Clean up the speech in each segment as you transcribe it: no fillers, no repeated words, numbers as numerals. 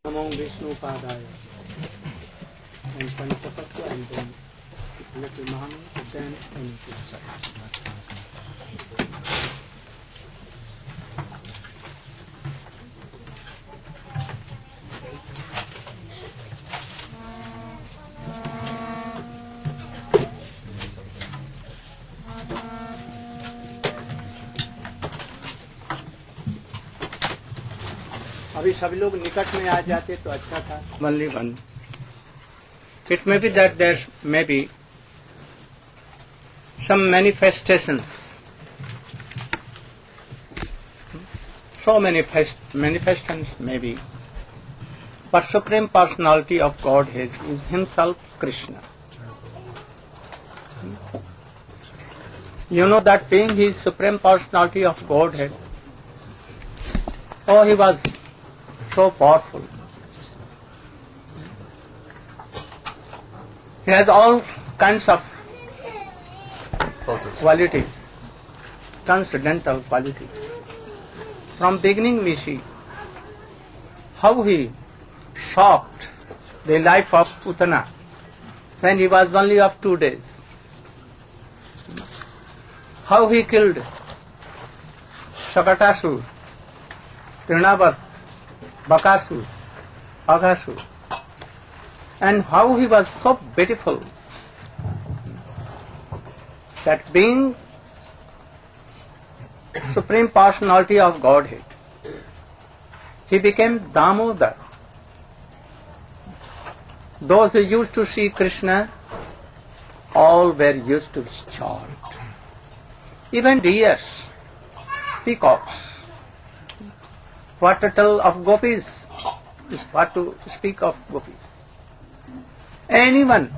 Among Vishnu Padaya and Panchapatya and then little Mahamud, then anything. अभी सभी लोग निकट में आ जाते तो अच्छा था. Only one. It may be that there may be some manifestations. So many manifestations may be. But Supreme Personality of Godhead is Himself Krishna. You know that being His Supreme Personality of Godhead, oh, He was so powerful. He has all kinds of qualities, transcendental qualities. From beginning we see how He shocked the life of Putana when he was only of 2 days. How He killed Shakatasur, Trinavat, Bakasur, Aghasur, and how He was so beautiful that being Supreme Personality of Godhead, He became Damodar. Those who used to see Krishna, all were used to chant. Even deers, peacocks. What to tell of gopis? What to speak of gopis? Anyone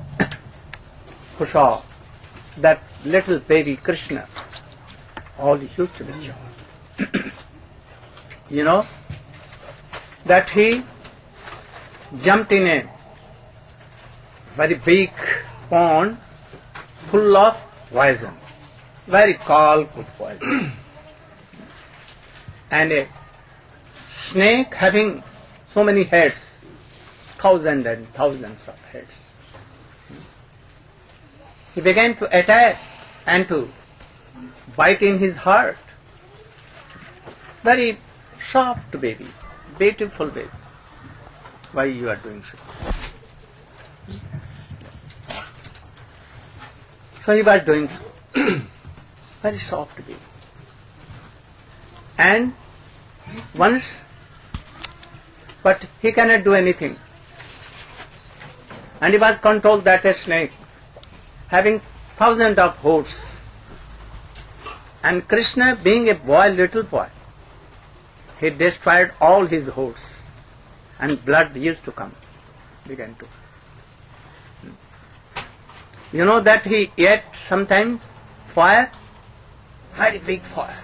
who saw that little baby Krishna, all used to be chant. You know that he jumped in a very big pond full of poison, very cold poison, and a snake having so many heads, thousands and thousands of heads. He began to attack and to bite in his heart. Very soft baby, beautiful baby. Why you are doing so? So he was doing so. Very soft baby. And once, but he cannot do anything. And he was controlled that a snake having thousands of hordes. And Krishna being a boy, little boy, he destroyed all his hordes. And blood used to come, began to. You know that he ate sometimes fire, very big fire.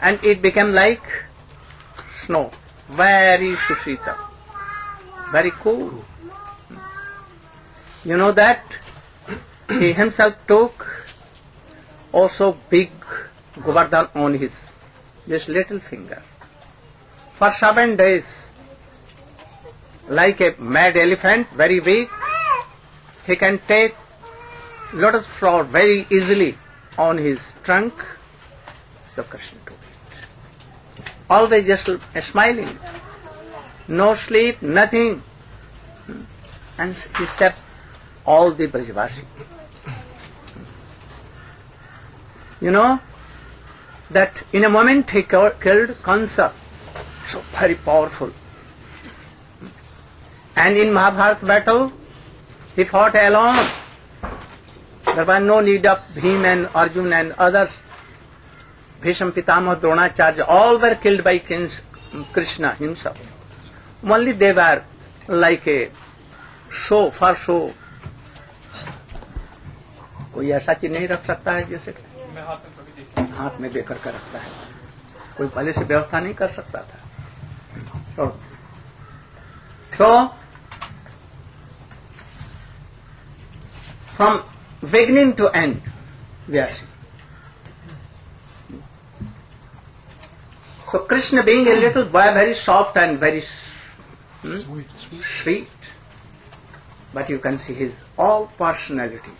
And it became like snow, very sushita, very cool. You know that he himself took also big Govardhan on his just little finger. For 7 days, like a mad elephant, very weak, he can take lotus flower very easily on his trunk. So Krishna took it. Always just smiling. No sleep, nothing. And except all the Brajavasi. You know that in a moment he killed Kansa. So very powerful. And in Mahabharata battle, he fought alone. There was no need of Bhim and Arjun and others. Bhisham, Pitama, Dronacharya, all were killed by Krishna himself. Only they were like a show, for show. कोई ऐसा चीज नहीं रख सकता है जैसे हाथ में देकर के रखता है. कोई पहले से व्यवस्था नहीं कर सकता था. So from beginning to end, we are seeing. So Krishna being a little boy, very soft and very sweet, but you can see his all personality.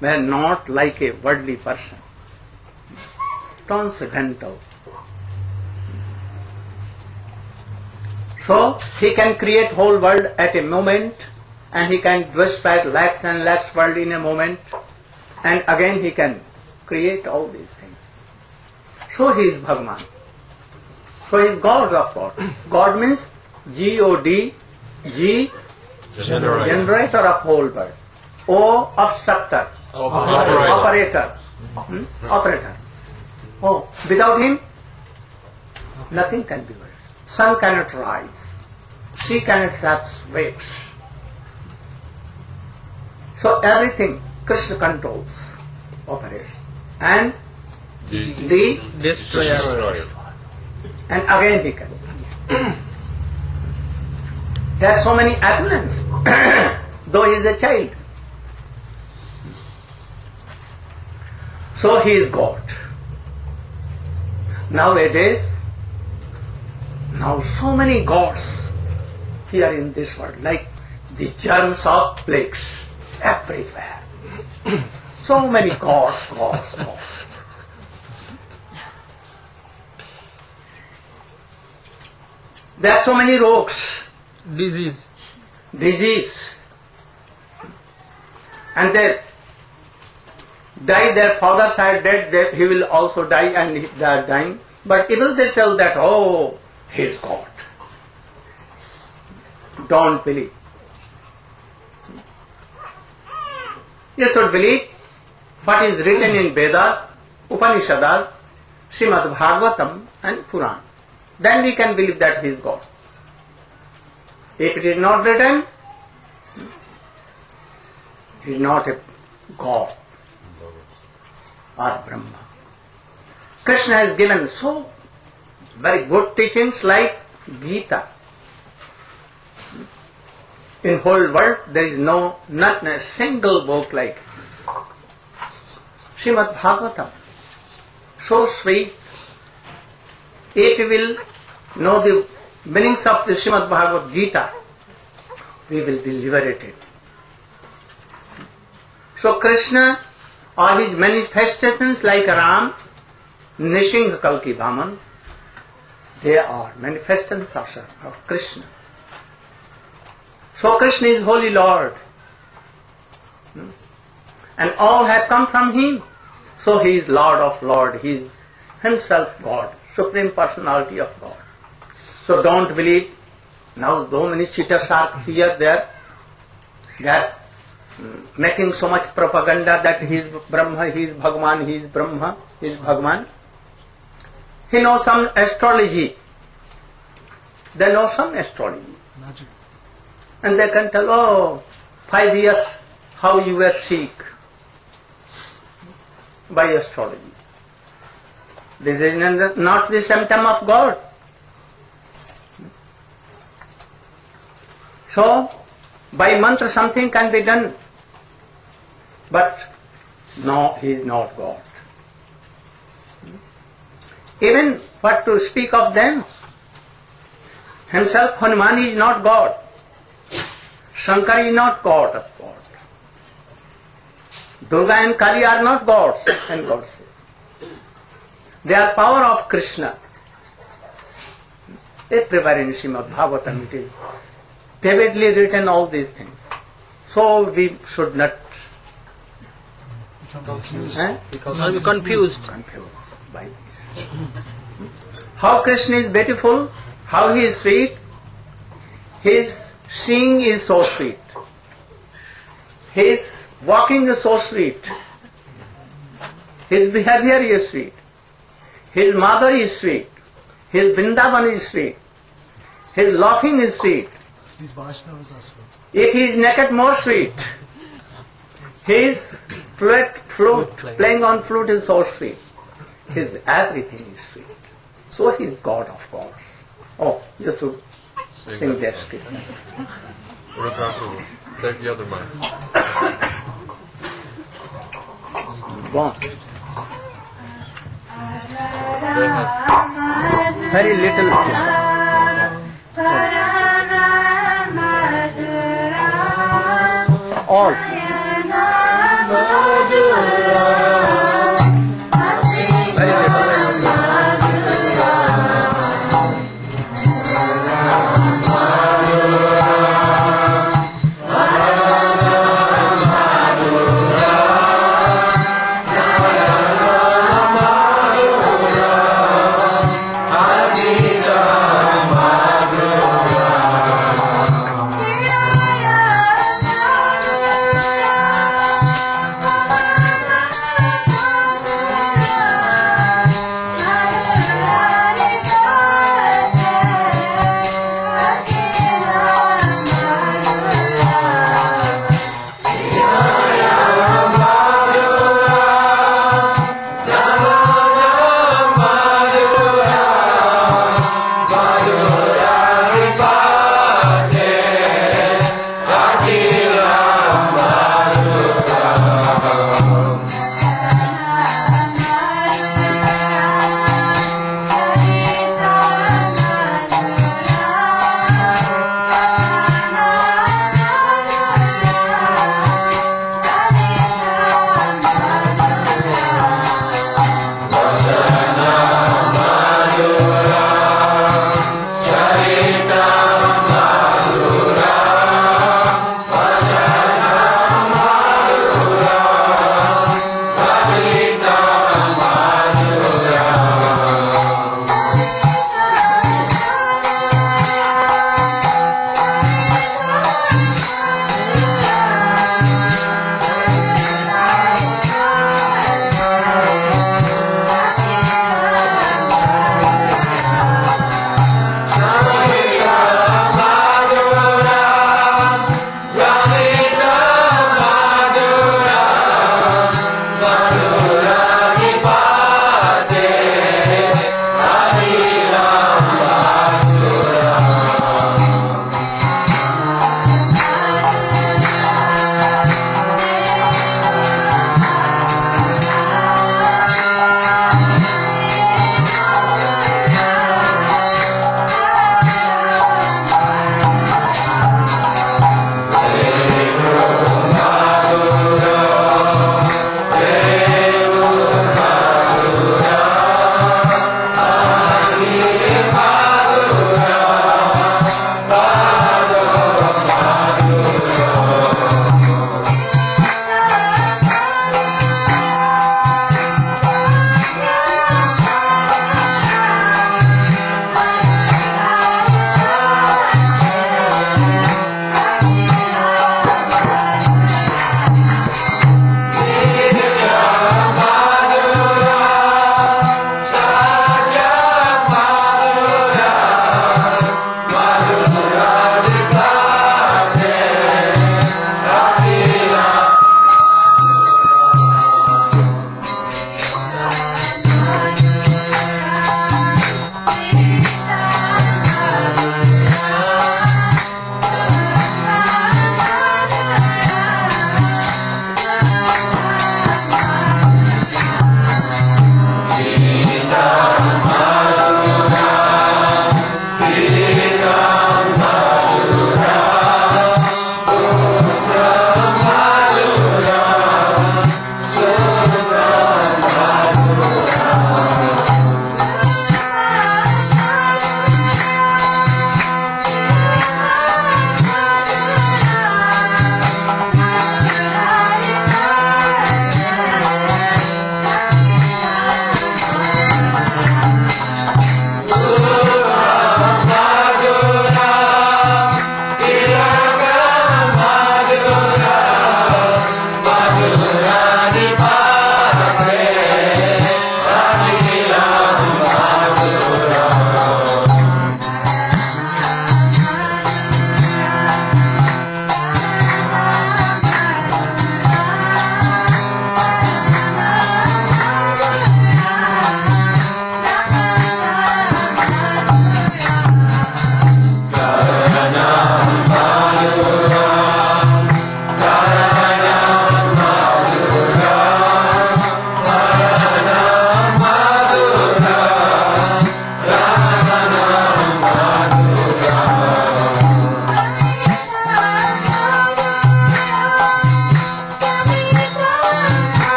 They are not like a worldly person, transcendental. So he can create whole world at a moment, and he can destroy lakhs and lakhs world in a moment, and again he can create all these things. So he is Bhagavan. So he is God of God. God means G-O-D, G, generator of whole world. O, obstructor, operator. Operator. Oh, without him, nothing can be world. Sun cannot rise. Sea cannot have waves. So everything Krishna controls, operates. And the destroyer. And again he can. There are so many abundance, though he is a child. So he is God. Nowadays, now so many gods here in this world, like the germs of plagues everywhere. So many gods. There are so many rogues, disease, and they die. Their fathers are dead. He will also die, and they are dying. But even they tell that, oh, he is God. Don't believe. You should believe what is written in Vedas, Upanishads, Srimad Bhagavatam and Puran. Then we can believe that he is God. If it is not written, he is not a God or Brahma. Krishna has given so very good teachings like Gita. In whole world there is not a single book like Srimad Bhagavatam. So sweet. If we will know the meanings of the Srimad Bhagavad Gita, we will be liberated. So Krishna, all his manifestations like Ram, Nishingha Kalki Vaman, they are manifestations of Krishna. So Krishna is Holy Lord. And all have come from him. So he is Lord of Lord. He is himself God, Supreme Personality of God. So don't believe. Now so many cheaters are here there. They are making so much propaganda that he is Brahma, he is Bhagavan, he is Brahma, he is Bhagavan. He knows some astrology. They know some astrology. Magic. And they can tell, oh, 5 years how you were sick by astrology. This is not the symptom of God. So, by mantra something can be done. But no, he is not God. Even what to speak of them, himself Hanuman is not God. Shankar is not God of God. Durga and Kali are not gods and goddesses. They are power of Krishna. Everywhere in Srimad Bhagavatam it is vividly written all these things. So we should not become confused by this. How Krishna is beautiful, how he is sweet, his singing is so sweet, his walking is so sweet, his behavior is sweet, his mother is sweet, his Vrindavan is sweet, his laughing is sweet. These Vaishnavas are sweet. If he is naked, more sweet. His flute, playing on flute is so sweet. His everything is sweet. So he is God of gods. Oh, you should sing that scripture. Take the other mic. gone. They have Very little difference. All. Very little.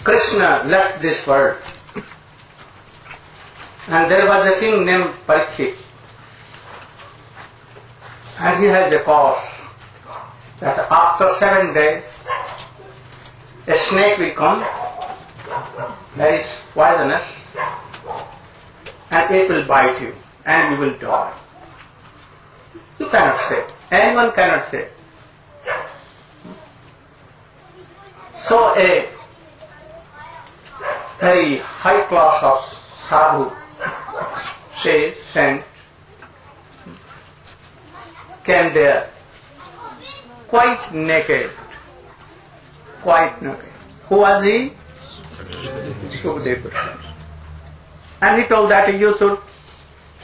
Krishna left this world, and there was a king named Parikshit, and he has a cause that after 7 days a snake will come that is poisonous, and it will bite you and you will die. You cannot say. Anyone cannot say. So a very high class of sadhu says, sent, came there quite naked. Who was he? Sukadeva. And he told that you should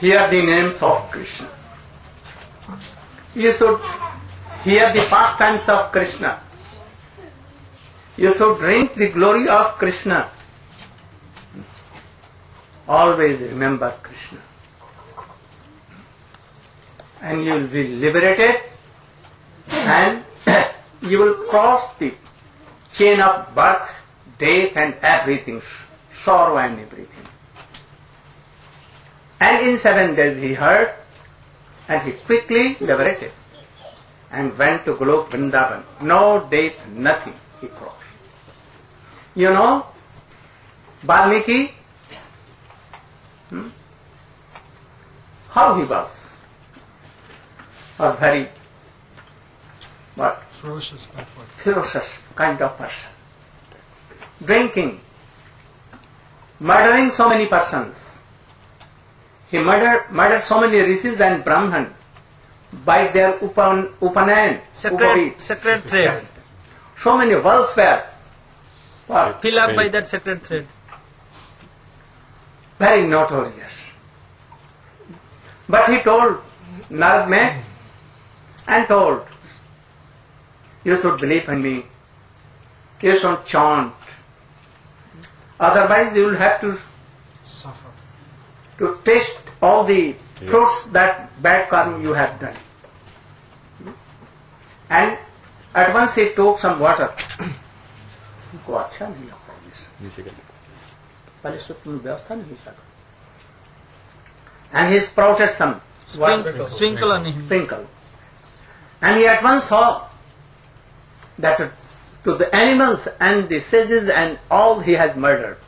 hear the names of Krishna. You should hear the pastimes of Krishna. You should drink the glory of Krishna. Always remember Krishna. And you will be liberated, and you will cross the chain of birth, death and everything, sorrow and everything. And in 7 days he heard, and he quickly liberated and went to Golok Vrindavan. No death, nothing he crossed. You know, Valmiki, how he was? A very Ferocious, that word. ferocious kind of person. Drinking, murdering so many persons. He murdered so many rishis and brahman by their upanayan, Sacred thread. So many wells were Fill up by that sacred thread. very notorious. But he told Narad met and told, you should believe in me. You should chant. Otherwise you will have to Suffer. taste all the fruits that bad karma you have done. And at once he took some water. उनको अच्छा नहीं लगता ये पहले से तुम व्यवस्था नहीं सका. And he sprouted some Sprinkle on him. sprinkle. And he at once saw that to the animals and the sages and all he has murdered,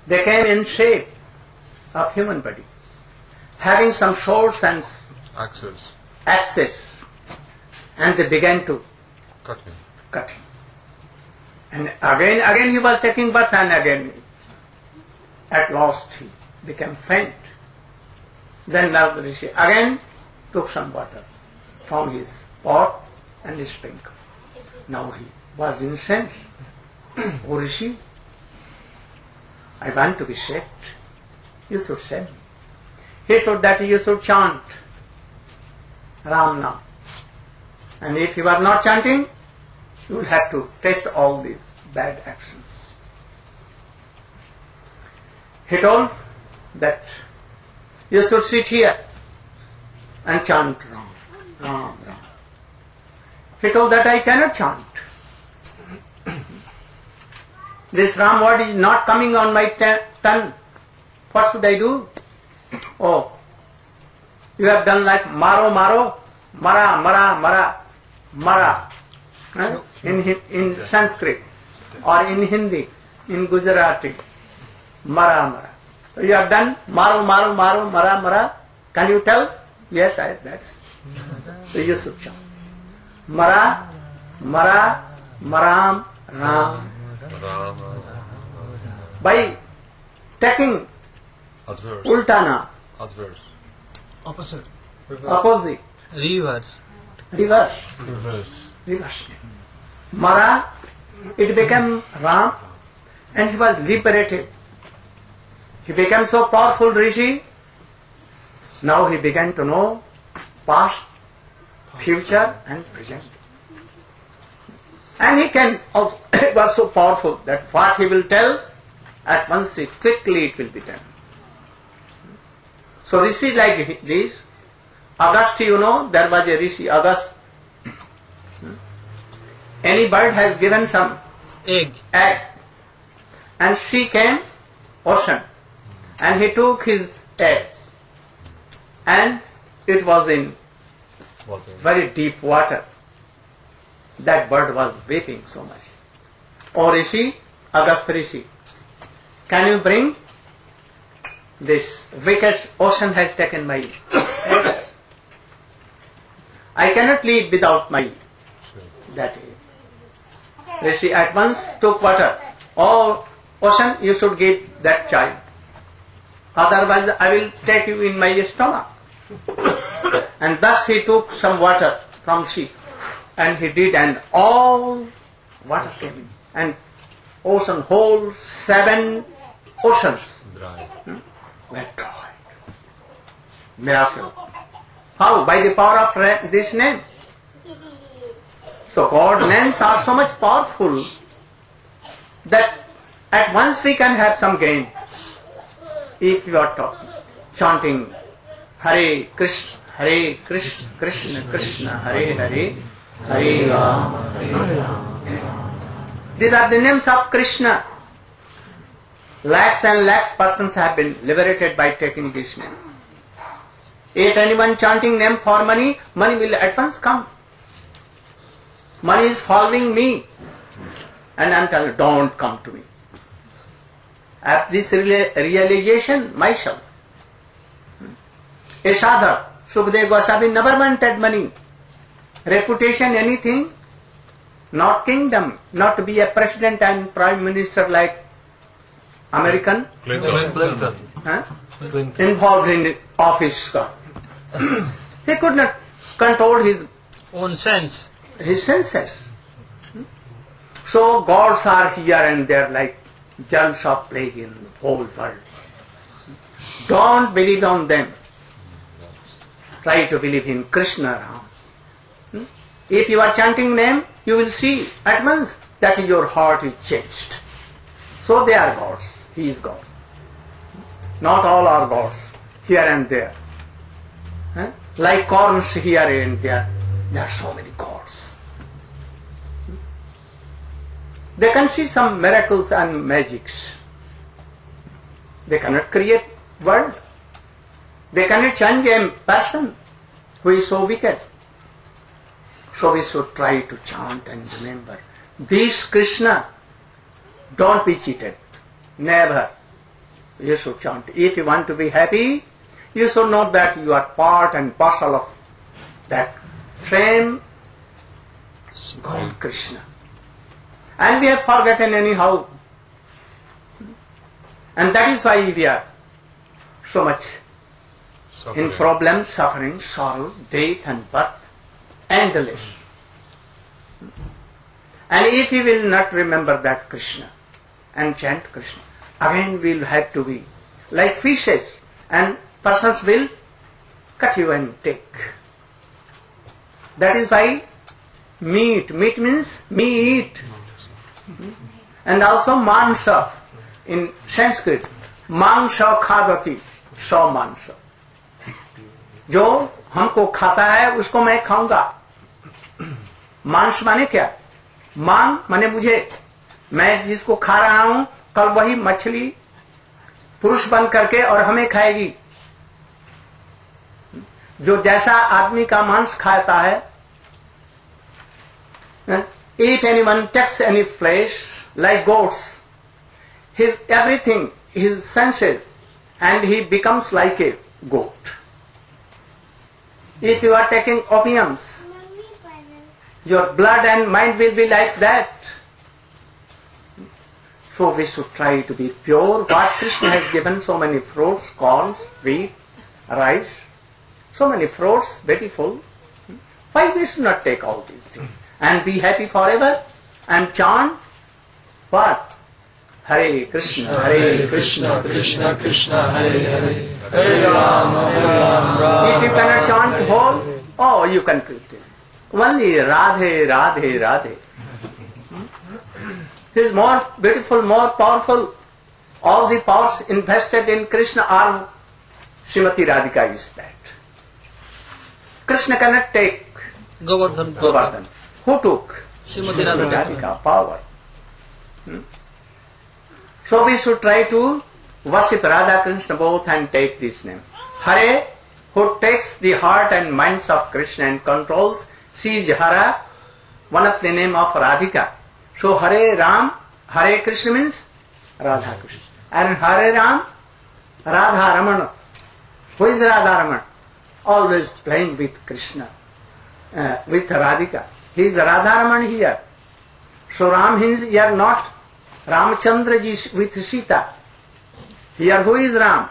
they came in shape of human body, having some swords and axes, and they began to cut him. And again he was taking birth, and again at last he became faint. Then Narada Rishi again took some water from his pot and he sprinkled. Now he was incensed. O Rishi, I want to be saved. You should save me. He said that you should chant Ram Nam. And if you are not chanting, you will have to taste all these bad actions. He told that you should sit here and chant Ram, Ram, Ram. He told that I cannot chant. This Ram word is not coming on my tongue. What should I do? Oh, you have done like maro, maro, mara, mara, mara, mara. In Sanskrit or in Hindi, in Gujarati, mara, mara. So you have done maro, maro, maro, mara, mara. Can you tell? Yes, I have that. So you should chant. Mara, mara, maram, ram. By taking ultana, Opposite. opposite, Reverse. reverse. Mara, it became Ram, and he was liberated. He became so powerful Rishi. Now he began to know past, future and present. And he can also, it was so powerful that what he will tell, at once quickly it will be done. So Rishi like this, August, you know, there was a Rishi, August. Any bird has given some Egg. egg. And she came, ocean. And he took his egg. And it was in very deep water. That bird was weeping so much. Oh Rishi, Agast Rishi, can you bring this wicked ocean has taken my egg. I cannot live without my that egg. Rishi at once took water. Oh ocean, you should give that child. Otherwise I will take you in my stomach. And thus he took some water from sea. And he did, and all water came in. And ocean, whole 7 oceans were dry. Miracle. How? By the power of this name. So God's names are so much powerful that at once we can have some gain. If you are chanting Hare Krishna, Krishna Krishna, Hare Hare, Hare Rama, Hare Rama. These are the names of Krishna. Lakhs and lakhs persons have been liberated by taking this name. If anyone chanting name for money, money will at once come. Money is following me. And I am telling you, don't come to me. At this realization, myself. A sadhak, Sukadeva Goswami never wanted money. Reputation, anything, not kingdom, not to be a president and prime minister like American, Clinton. huh? Involved in office. He could not control his Own sense. senses. So gods are here and there like germs of plague in the whole world. Don't believe on them. Try to believe in Krishna. If you are chanting name, you will see at once that your heart is changed. So they are gods. He is God. Not all are gods, here and there. Like corns here and there. There are so many gods. They can see some miracles and magics. They cannot create world. They cannot change a person who is so wicked. So we should try to chant and remember. This Krishna, don't be cheated. Never. You should chant. If you want to be happy, you should know that you are part and parcel of that flame called Krishna. And we have forgotten anyhow. And that is why we are so much in problems, suffering, sorrow, death and birth, endless. And if you will not remember that Krishna and chant Krishna, again we will have to be like fishes, and persons will cut you and take. That is why meat means meat. And also mansa in Sanskrit, mansa khadati, so mansa. जो हमको खाता है उसको मैं खाऊंगा. मांस माने क्या? मांग माने मुझे. मैं जिसको खा रहा हूं कल वही मछली पुरुष बन करके और हमें खाएगी. जो जैसा आदमी का मांस खाता है, if anyone takes any flesh like goats, his everything, his senses, and he becomes like a goat. If you are taking opiums, your blood and mind will be like that. So we should try to be pure. What Krishna has given, so many fruits, corn, wheat, rice, so many fruits, beautiful. Why we should not take all these things and be happy forever and chant what? Hare Krishna, Hare Krishna, Krishna Krishna, Hare Hare, Hare Rama, Hare Rama. If you cannot chant whole, oh, you can quit it. Only Radhe, Radhe, Radhe. He is more beautiful, more powerful. All the powers invested in Krishna are Srimati Radhika is that. Krishna cannot take Govardhan. Govardhan. Who took? Srimati Radhika. Radhika power. So we should try to worship Radha Krishna both and take this name. Hare, who takes the heart and minds of Krishna and controls, she is Hara, one of the name of Radhika. So Hare Ram, Hare Krishna means Radha Krishna. And Hare Ram, Radha Ramana. Who is Radha Ramana? Always playing with Krishna, with Radhika. He is Radha Ramana here. So Ram means here not Ramchandra ji with Sita. Here who is Ram?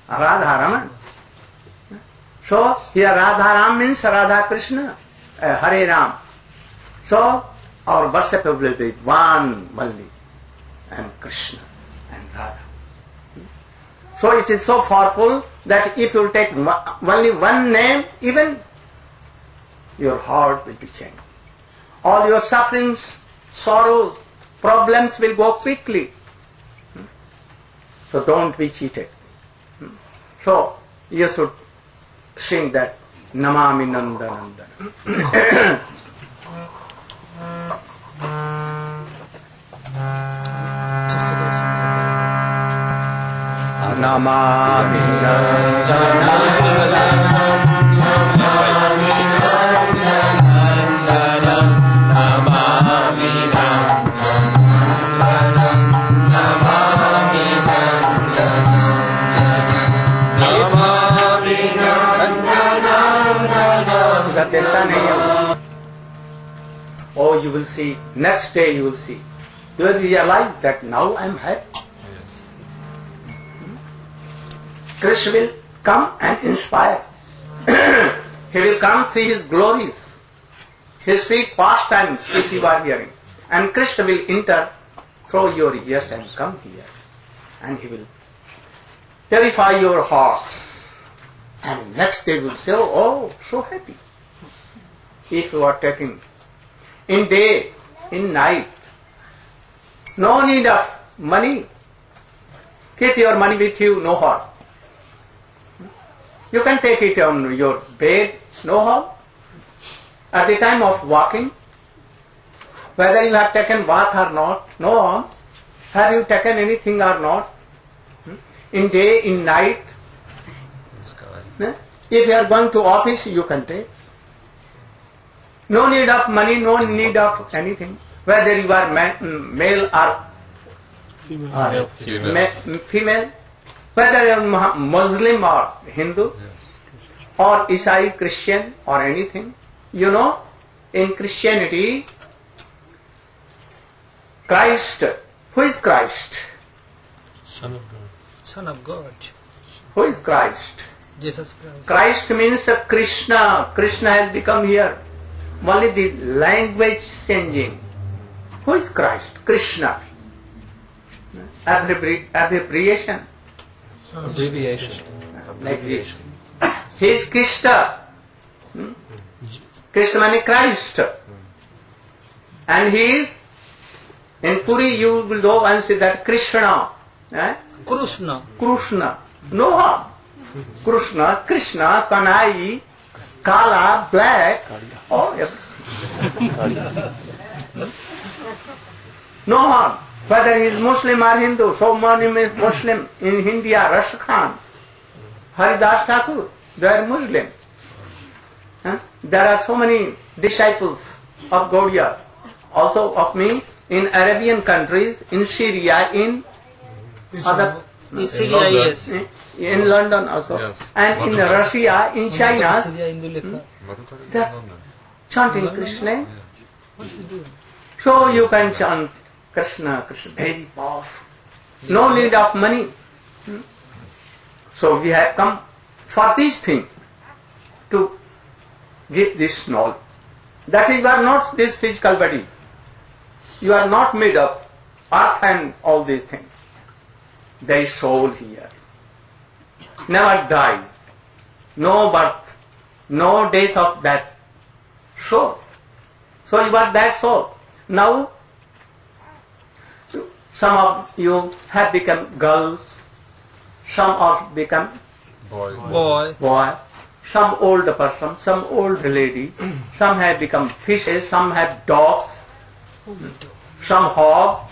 Radha Raman. So here Radha Ram means Radha Krishna, Hare Ram. So our worship will be one only, and Krishna and Radha. So it is so powerful that if you take only one name, even your heart will be changed. All your sufferings, sorrows, problems will go quickly. So don't be cheated. So you should sing that Namami Nanda Nandana. Namami Oh, you will see, next day you will see. You will realize that now I am happy. Krishna will come and inspire. He will come through his glories, his sweet pastimes which you are hearing. And Krishna will enter through your ears and come here. And he will purify your hearts. And next day you will say, oh, so happy. If you are taking in day, in night, no need of money. Keep your money with you, no harm. You can take it on your bed, no harm. At the time of walking, whether you have taken bath or not, no harm. Have you taken anything or not? In day, in night. If you are going to office, you can take. No need of money, no need of anything. Whether you are male or female, whether you are Muslim or Hindu, or Isai, Christian or anything. You know, in Christianity, Christ, who is Christ? Son of God. Son of God. Who is Christ? Jesus Christ. Christ means Krishna. Krishna has become here. Only the language changing. Who is Christ? Krishna. Abbreviation. Abbreviation. Like this. He is Krishna. Krishna means Christ. And he is, in Puri you will go and see that Krishna. Krishna. Krishna. No harm. Krishna, Krishna, Kanai, Kala, black. Oh, yes. No harm. Whether he is Muslim or Hindu, so many Muslim in India, Rashid Khan, Haridas Thakur, they are Muslim. There are so many disciples of Gaudiya, also of me, in Arabian countries, in Syria, in other... In Syria, yes. In London also. Yes. And in Russia, in China, they are chanting Krishna. So you can chant Krishna, Krishna, very powerful. No need of money. So we have come for this thing, to give this knowledge. That you are not this physical body. You are not made of earth and all these things. There is soul here. Never dies. No birth. No death of that soul. So you are that soul. Now, some of you have become girls. Some have become boy. Some old person, some old lady. Some have become fishes, some have dogs. Some hog.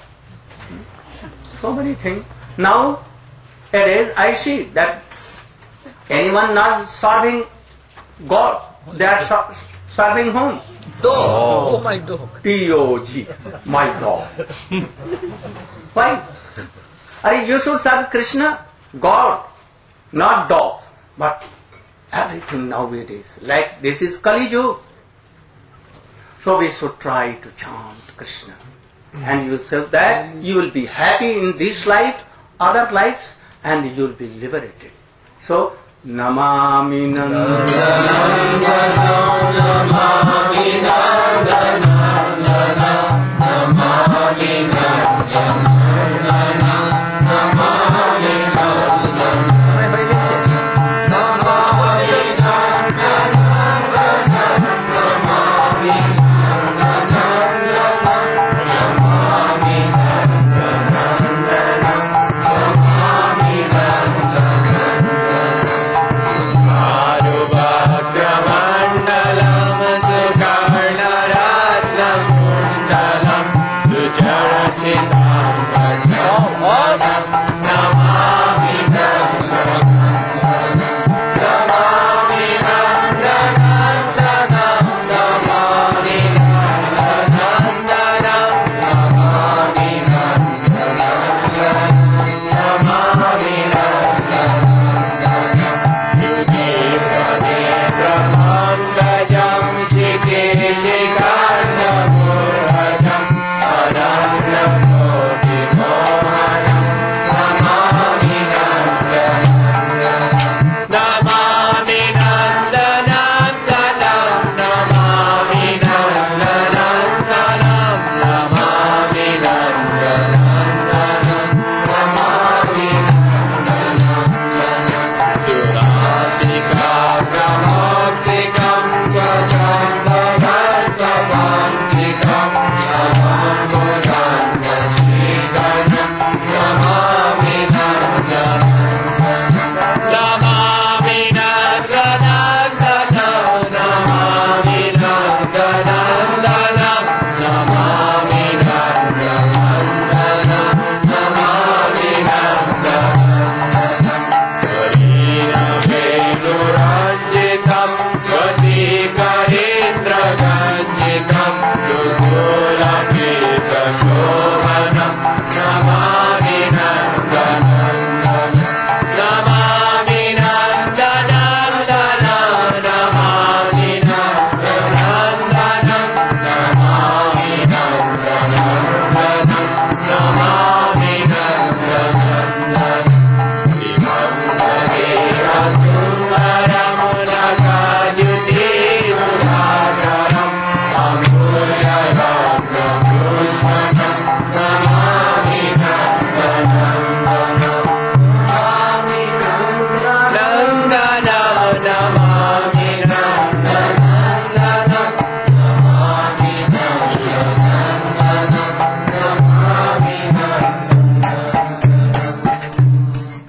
so many things. Now, nowadays I see that anyone not serving God, they are serving whom? Dog. Oh, my dog. P-O-G, my dog. Why? You should serve Krishna, God, not dogs. But everything nowadays, like this is Kali Yuga. So we should try to chant Krishna. And you say that you will be happy in this life, other lives, and you will be liberated. So, Namami Nandanam, Namami Nandanam, Namami Nandanam, Namami Nandanam.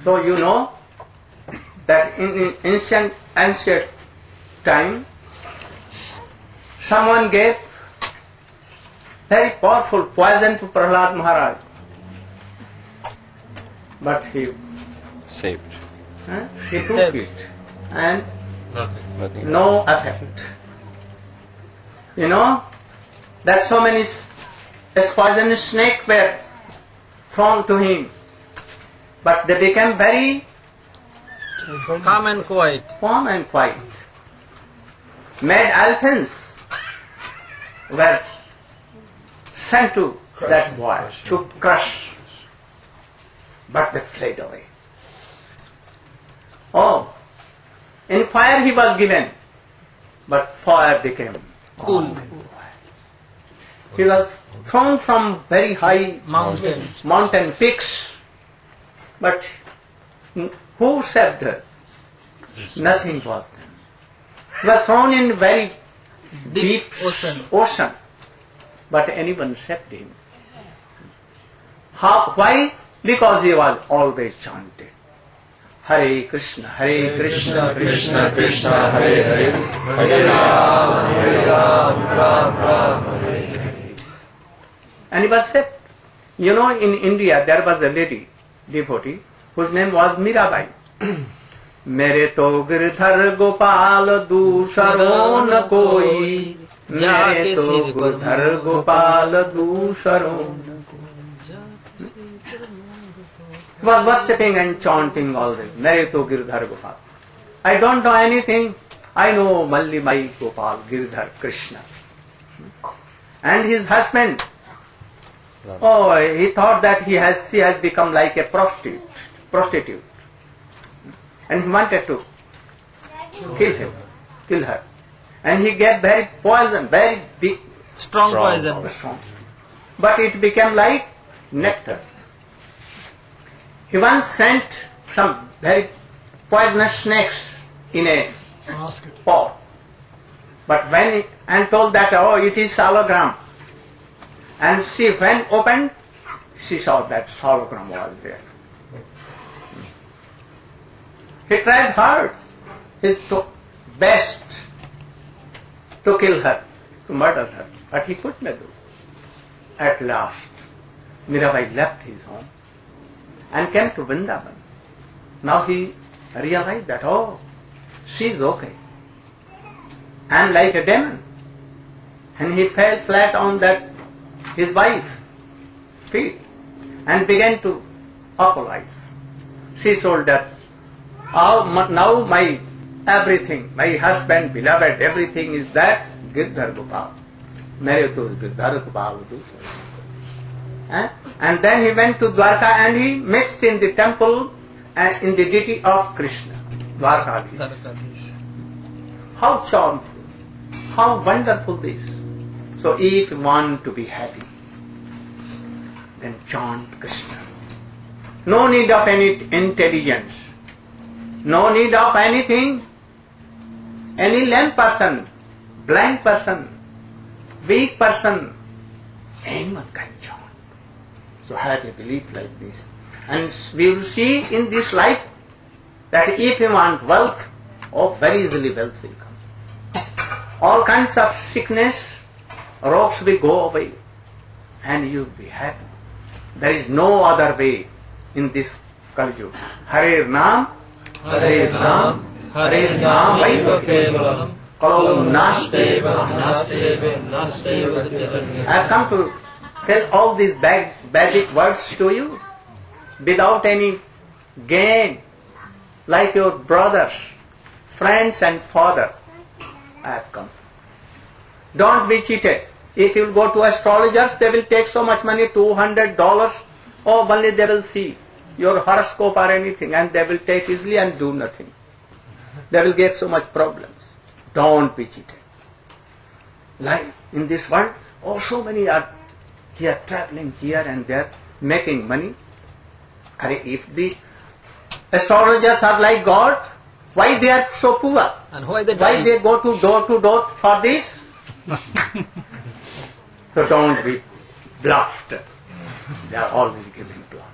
So you know that in ancient time, someone gave very powerful poison to Prahlad Maharaj, but he Saved. he took it and Nothing. no effect. You know that so many poisonous snakes were thrown to him, but they became very Calm and quiet. calm and quiet. Mad elephants were sent to that boy to crush, but they fled away. Oh, in fire he was given, but fire became Cool. He was thrown from very high Mountain. peaks, but who saved her? Nothing was there. He was thrown in very deep ocean, but anyone saved him. How? Why? Because he was always chanting Hare Krishna, Krishna Krishna, Hare Hare, Hare Ram, Ram Ram, Hare Hare. And he was saved. You know, in India there was a lady, devotee, whose name was Mirabai. मेरे तो गिरधर गोपाल दूसरों न कोई, मेरे तो गिरधर गोपाल दूसरों न कोई. He was worshipping and chanting always, मेरे तो Girdhar Gopal. I don't know anything. I know Malli Mai Gopal, Girdhar Krishna. And his husband, he thought that she has become like a prostitute. And he wanted to kill her. And he gave very poison, very big, Strong poison. strong. But it became like nectar. He once sent some very poisonous snakes in a pot. But and told that, it is hologram. And when opened, she saw that hologram was there. He tried hard, his best to kill her, to murder her, but he could not do. At last, Mirabai left his home and came to Vrindavan. Now he realized that, she is okay. And like a demon. And he fell flat on that his wife's feet and began to apologize. She told that, now my everything, my husband, beloved, everything is that Girdhar Gopal. Mere to Girdhar Gopal do. And then he went to Dwarka and he mixed in the temple and in the deity of Krishna. Dwarkadhish. How charmful, how wonderful this. So if you want to be happy, then chant Krishna. No need of any intelligence. No need of anything. Any lame person, blind person, weak person, anyone can chant. So have a belief like this. And we will see in this life that if you want wealth, very easily wealth will come. All kinds of sickness, rocks will go away, and you will be happy. There is no other way in this Kali Yuga. Hare Nam, Hare Nam, Hare Nam, Kevalam, Kalam Nasteva. I have come to tell all these Vedic words to you without any gain, like your brothers, friends and father. I have come. Don't be cheated. If you go to astrologers, they will take so much money, $200. Only they will see your horoscope or anything, and they will take easily and do nothing. They will get so much problems. Don't be cheated. Like in this world, so many are here traveling here and there, making money. If the astrologers are like God, why they are so poor? And why they go to door for this? So don't be bluffed. They are always giving to us.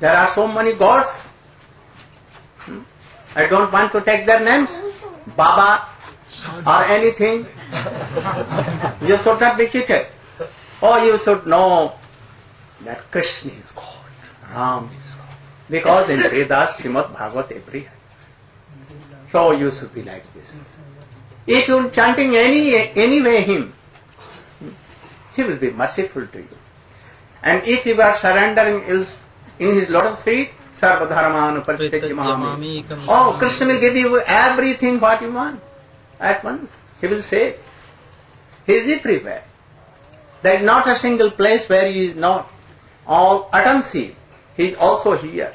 There are so many gods. I don't want to take their names. Baba or anything. You should not be cheated. You should know that Krishna is God, Ram is God. Because in Vedas, Srimad Bhagavat, everywhere. So you should be like this. If you are chanting any way him, he will be merciful to you. And if you are surrendering in his lotus feet, Sarvadharman Parityajamami. Krishna will give you everything what you want at once. He will say, he is everywhere. There is not a single place where he is not. All atoms he is. He is also here.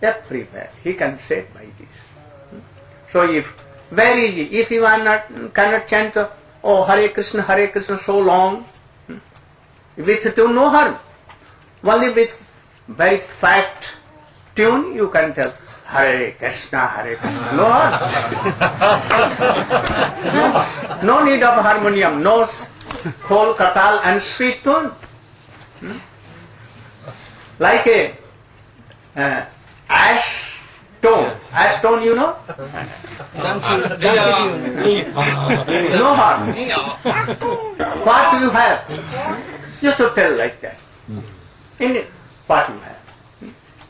Everywhere. He can say it by this. So very easy. If you cannot chant, Hare Krishna so long, with tune no harm. Only with very fat tune you can tell Hare Krishna, no harm. No need of harmonium, no whole katal and sweet tune. Like a ash stone, you know? No harm. What do you have? You should tell like that. in what you have.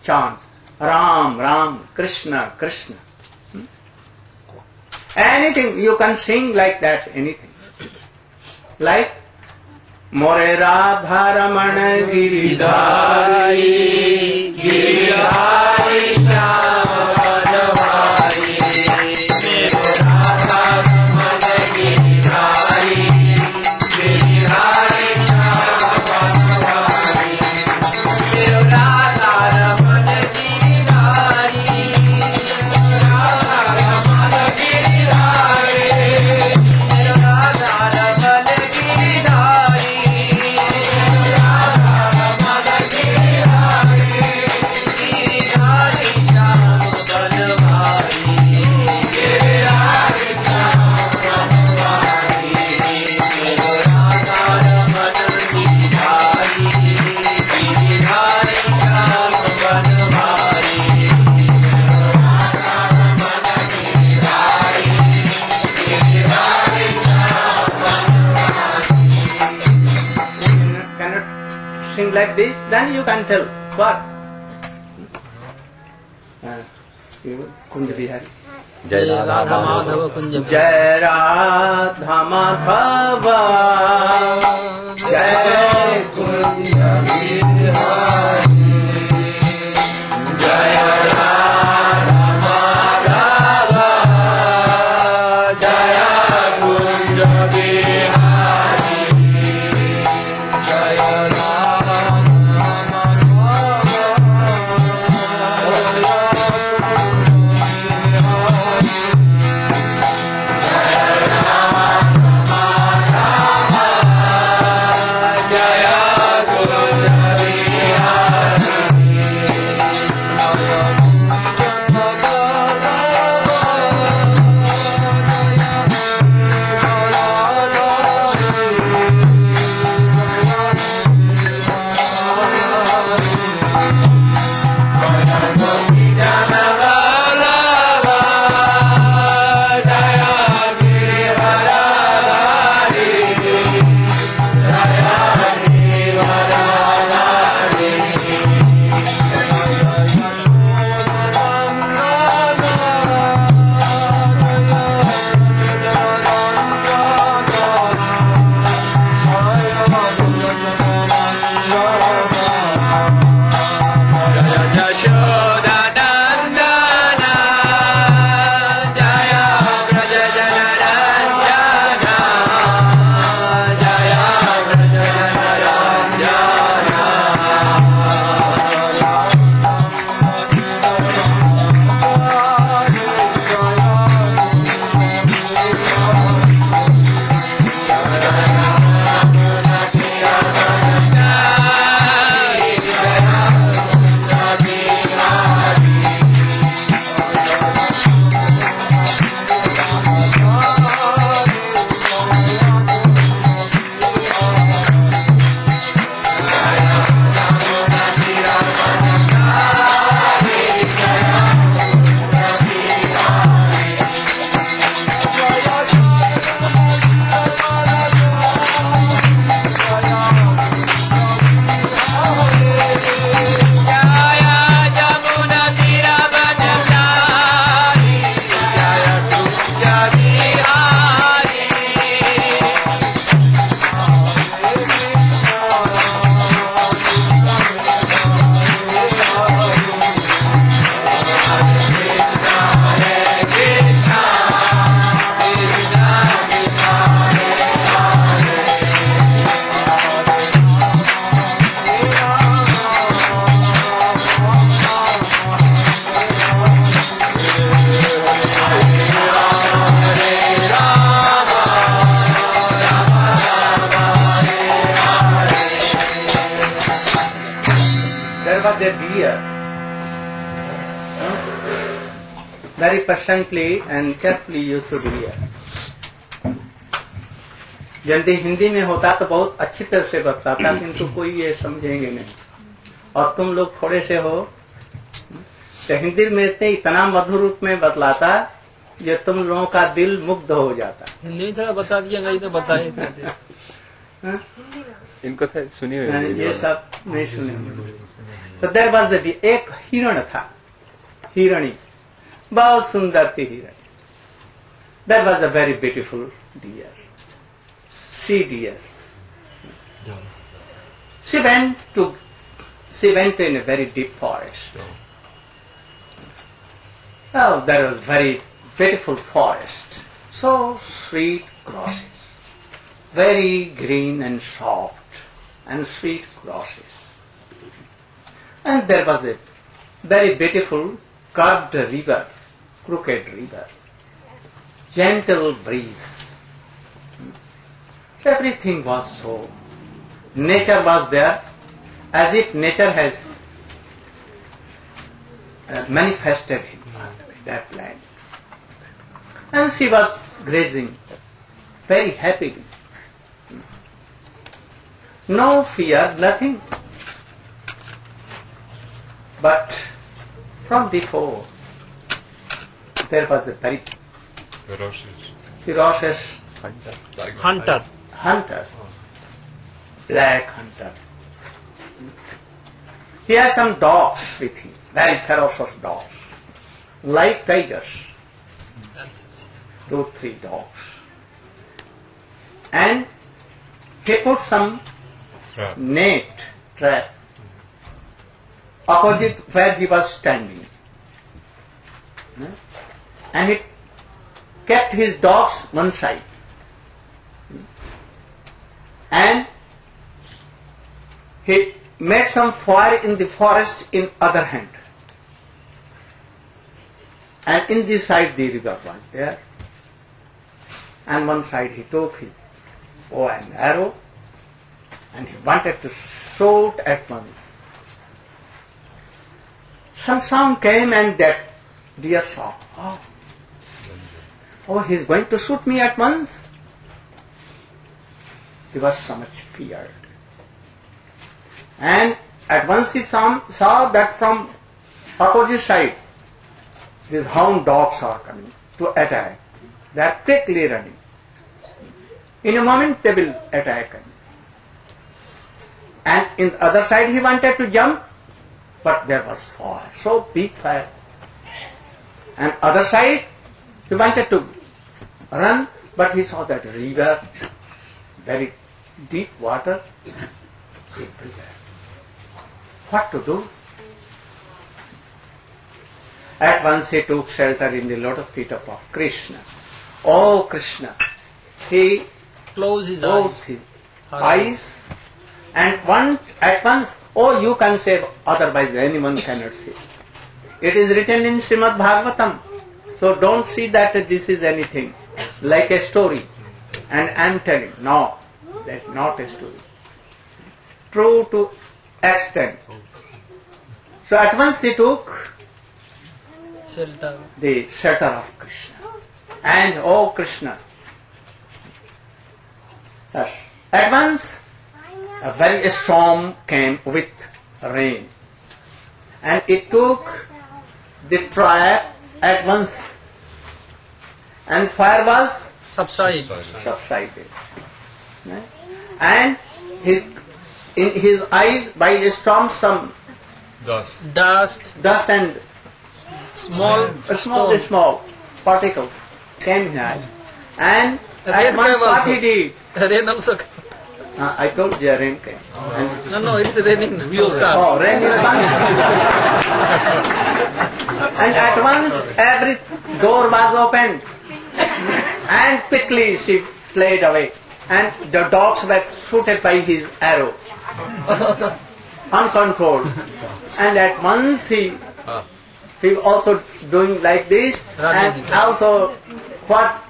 Chant Ram, Ram, Krishna, Krishna. Anything you can sing like that, anything. Like More Radha Ramana Giridhari, Giridhari Shyama Badhari, Mere Radha Ramana Giridhari, Giridhari Shyama Badhari, Mere Radha Ramana Giridhari, Radha Ramana Giridhari, Mere Radha Ramana Giridhari. Sing like this, then you can tell what. Kunj Bihari. Jai Radha Madhava Kunja. Jai Radha Madhava, Jai Kunj Bihari. Jai Radha Madhava, Jai Kunj Bihari. Jai Very patiently and carefully you should hear. यदि हिंदी में होता तो बहुत अच्छी तरह से बताता, किंतु कोई ये समझेंगे नहीं। और तुम लोग थोड़े से हो तो हिंदी में इतना मधुर रूप में बतलाता ये तुम लोगों का दिल मुग्ध हो जाता। हिंदी थोड़ा बता दिया, अंग्रेजी तो बताए। इन कथा सुनी हुई ये सब नहीं सुने। तो देयर वाज एक हिरण था, हिरणी, बहुत सुंदर थी हिरणी। There was a very beautiful deer, see deer. She went in a very deep forest. Oh, there was very beautiful forest, so sweet grasses, very green and soft and sweet grasses. And there was a very beautiful curved river, crooked river, gentle breeze. Everything was so, nature was there, as if nature has manifested in that land. And she was grazing very happily. No fear, nothing. But from before, there was a very ferocious Hunter. Black hunter. He has some dogs with him, very ferocious dogs, like tigers, 2-3 dogs. And he put some net trap opposite where he was standing. And he kept his dogs one side. And he made some fire in the forest in other hand. And in this side the river was there. And one side he took his bow and arrow and he wanted to shoot at once. Some sound came and that deer saw, oh, he is going to shoot me at once. He was so much feared. And at once he saw that from opposite side these hound dogs are coming to attack. They are quickly running. In a moment they will attack him. And in the other side he wanted to jump, but there was fire, so big fire. And other side he wanted to run, but he saw that river, very deep water everywhere. What to do? At once he took shelter in the lotus feet of Krishna. Oh Krishna! He Close his closed eyes. his eyes and at once, oh, you can save, otherwise anyone cannot save. It is written in Srimad Bhagavatam. So don't see that this is anything like a story and I am telling. No, that's not a story. True to extent. So at once he took Shelter. the shelter of Krishna. And oh Krishna. Yes. At once a very storm came with rain. And it took the trap at once. And fire was Subside. subsided. And in his eyes by a storm some Dust. and small particles came here. And at once what he did? Rain also. I told you rain came. And No, it's raining. Real start. oh, rain is coming. And at once every door was opened. And quickly she fled away. And the dogs were shooted by his arrow. Uncontrolled. And at once he also doing like this. Running. And also what?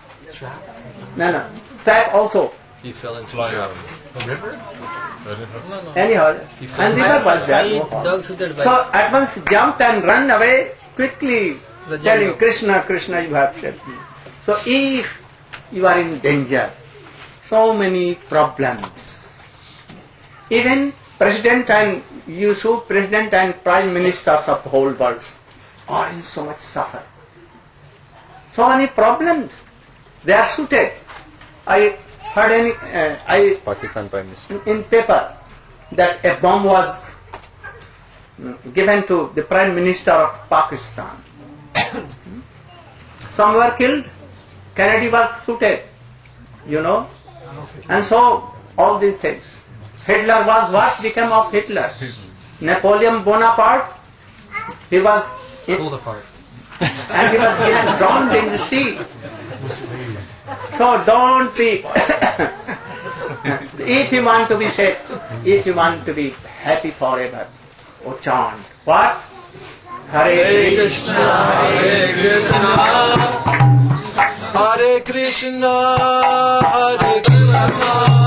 No. Trap also. He fell into the river? Anyhow. And river was there. Dogs shooted by. So at once jumped and ran away quickly, The telling jungle. Krishna, Krishna, you have saved me. So if you are in danger, so many problems. Even President and President and Prime Ministers of the whole world are in so much suffer. So many problems. They are suited. I heard any, Pakistan Prime Minister. in paper that a bomb was given to the Prime Minister of Pakistan. Some were killed, Kennedy was shooted, you know, and so all these things. Hitler was, what became of Hitler? Napoleon Bonaparte, he was Pulled apart. and he was drowned in the sea. So don't be, if you want to be safe, if you want to be happy forever, chant. What? Hare Krishna, Hare Krishna, Hare Krishna, Hare Krishna.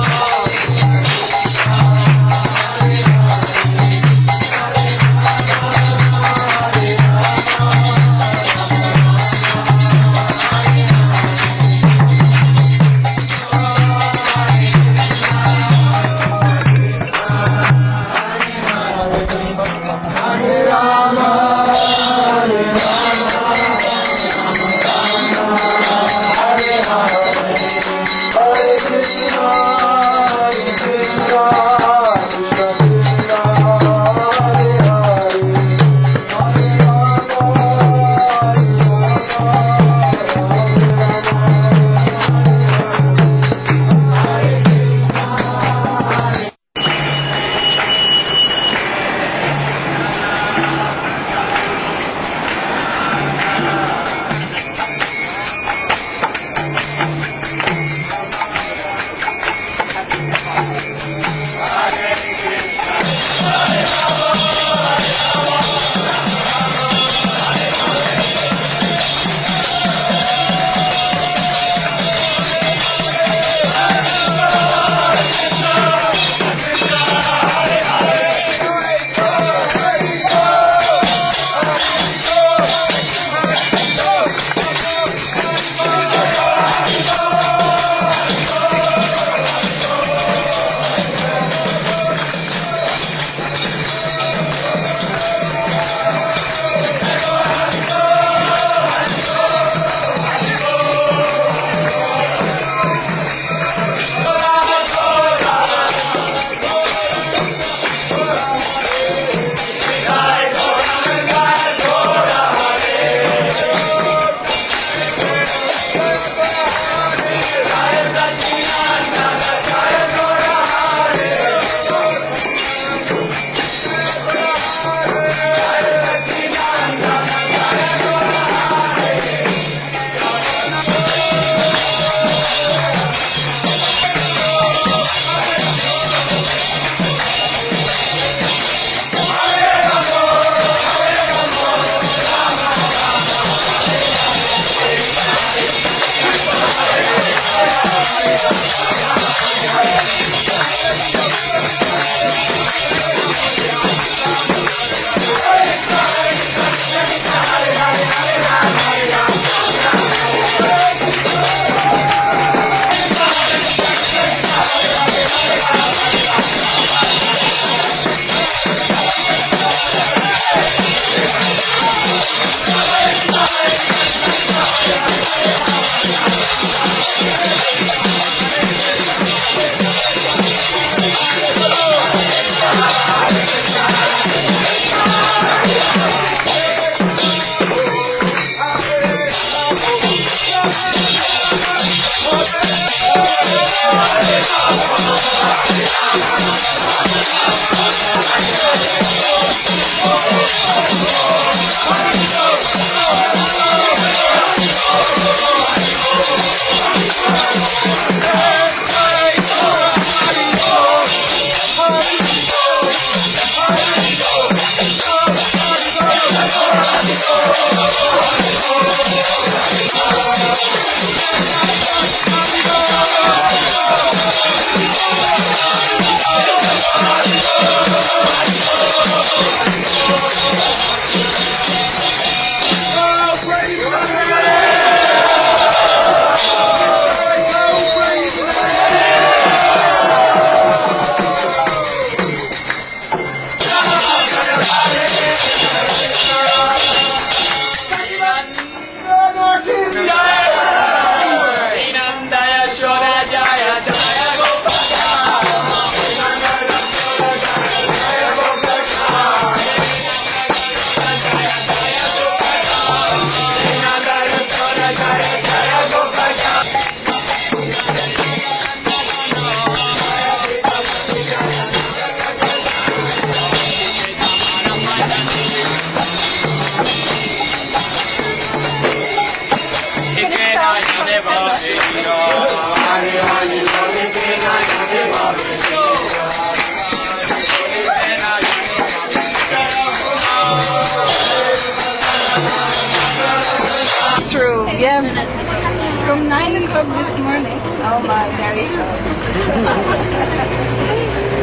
cooked this morning. Oh my, there you go.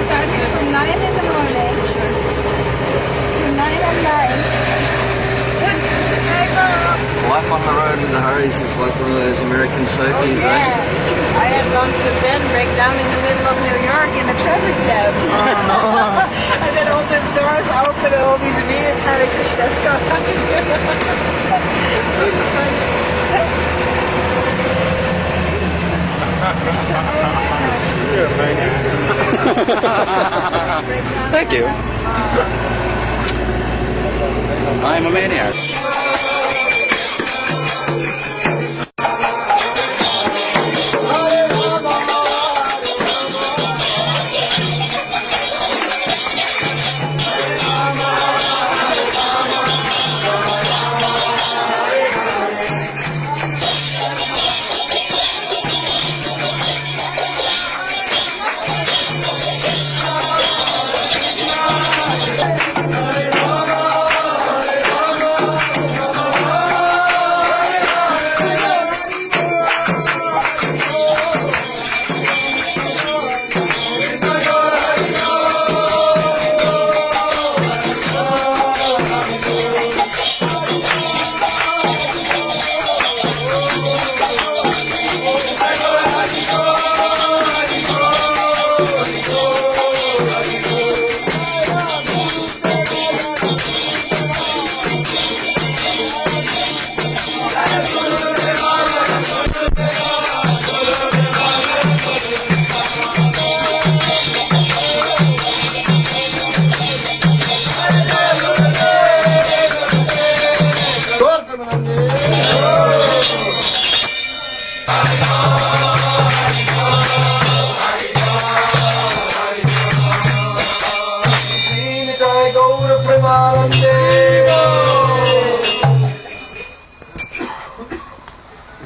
Starting from 9 in the morning. From 9 at night. Life on the road with the hurries is like one of those American soapies, Oh, yeah. I had gone to bed, break down in the middle of New York in a traffic jam. And then all the doors open and all these weird Hare Krishnas go Thank you. I'm a maniac.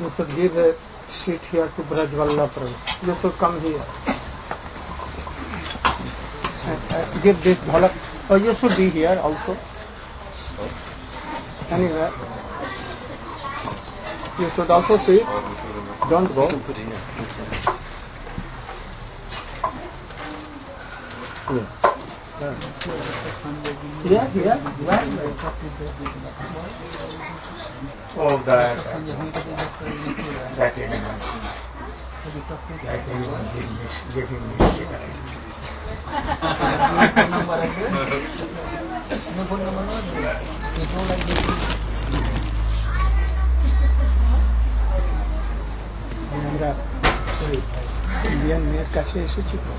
You should give a seat here to Braj Vallabh Prabhu. You should come here. Give this bhalak. Oh, you should be here also. Anywhere. You should also sit. Don't go. Here. All that. আমরা Indian মেয়ের কাছে এসেছি তো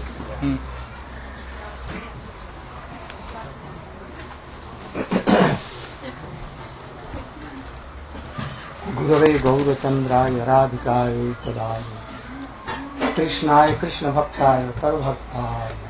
गुरवे गौरचंद्राय राधिकाय तदाय कृष्णाय कृष्ण भक्ताय तर भक्ताय